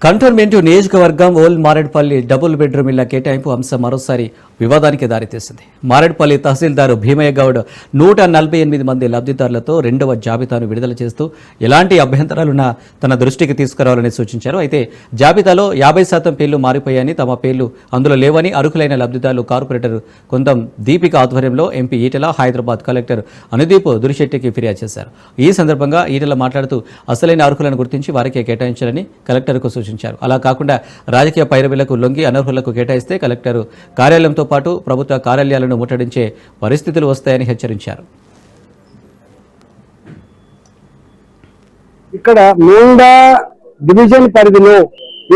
Cantonment నియోజకవర్గం old Marredpally double bedroom ఇళ్ల కేటాయింపు అంశం మరోసారి వివాదానికి దారితీసింది. మారేడ్పల్లి తహసీల్దార్ భీమయ్య గౌడ్ 148 మంది లబ్ధిదారులతో రెండవ జాబితాను విడుదల చేస్తూ ఎలాంటి అభ్యంతరాలున్నా తన దృష్టికి తీసుకురావాలని సూచించారు. అయితే జాబితాలో 50% పేర్లు మారిపోయాయని, తమ పేర్లు అందులో లేవని అర్హులైన లబ్ధిదారులు కార్పొరేటర్ కొంతం దీపిక ఆధ్వర్యంలో ఎంపీ ఈటెల, హైదరాబాద్ కలెక్టర్ అనుదీప్ దురిశెట్టికి ఫిర్యాదు చేశారు. ఈ సందర్భంగా ఈటెల మాట్లాడుతూ అసలైన అర్హులను గుర్తించి వారికే కేటాయించాలని కలెక్టర్కు సూచించారు. అలా కాకుండా రాజకీయ పైరవీలకు లొంగి అనర్హులకు కేటాయిస్తే కలెక్టర్ కార్యాలయంతో పాటు ప్రభుత్వ కార్యాలయాలను ముట్టడించే పరిస్థితులు వస్తాయని హెచ్చరించారు. ఇక్కడ మూడా డివిజన్ పరిధిలో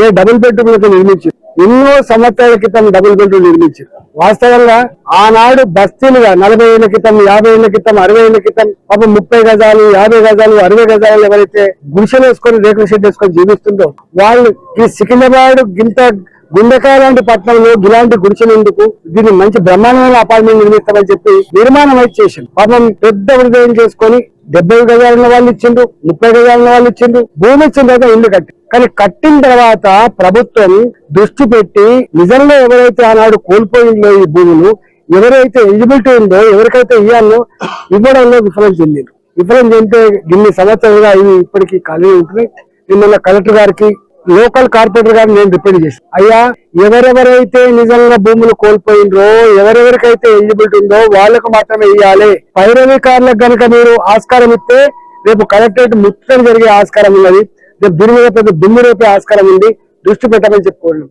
ఏ డబుల్ బెడ్రూమ్లకు నిర్మించారు, ఎన్నో సంవత్సరాల క్రితం డబుల్ బెడ్రూమ్ నిర్మించారు. వాస్తవంగా ఆనాడు బస్తీలుగా 40 ఏళ్ల క్రితం, 50 ఏళ్ల క్రితం, 60 ఏళ్ల క్రితం పాపం 30 గజాలు, 50 గజాలు, 60 గజాలు ఎవరైతే గుడిసెలు వేసుకొని రేకుల షెడ్ వేసుకొని జీవిస్తుందో వాళ్ళు ఈ సికింద్రాబాద్ గింత గుండెకాయ లాంటి పట్టణంలో ఇలాంటి గుడిసెలు ఎందుకు, దీన్ని మంచి బ్రహ్మాండమైన అపార్ట్మెంట్ నిర్మిస్తామని చెప్పి నిర్మాణం అయితే చేసింది. పాపం పెద్ద హృదయం చేసుకొని 70 గజాల వాళ్ళు ఇచ్చిండ్రు, 30 గజాల వాళ్ళు ఇచ్చిండ్రు, భూమి ఇచ్చిన తర్వాత ఇల్లు కట్టి. కానీ కట్టిన తర్వాత ప్రభుత్వం దృష్టి పెట్టి నిజంగా ఎవరైతే ఆనాడు కోల్పోయిందో ఈ భూములు, ఎవరైతే ఎలిజిబిలిటీ ఉందో, ఎవరికైతే ఇవ్వాలో ఇవ్వడంలో విఫలం చెందింది. విఫలం చెందితే ఇన్ని సంవత్సరాలుగా ఇవి ఇప్పటికీ ఖాళీ ఉంటున్నాయి. నిన్న కలెక్టర్ గారికి, లోకల్ కార్పొరేటర్ గారిని నేను రిప్రజెంట్ చేశాను. అయ్యా, ఎవరెవరైతే నిజంగా భూములు కోల్పోయిండ్రో, ఎవరెవరికైతే ఎలిజిబిలిటీ ఉందో వాళ్ళకు మాత్రమే ఇవ్వాలి. పైరవీకారులకు గనక మీరు ఆస్కారం ఇస్తే రేపు కలెక్టరేట్ ముట్టడి జరిగే ఆస్కారం ఉన్నది. రేపు దీని మీద పెద్ద దుమ్ము రేపే ఆస్కారం ఉంది. దృష్టి పెట్టమని చెప్పుకోండి.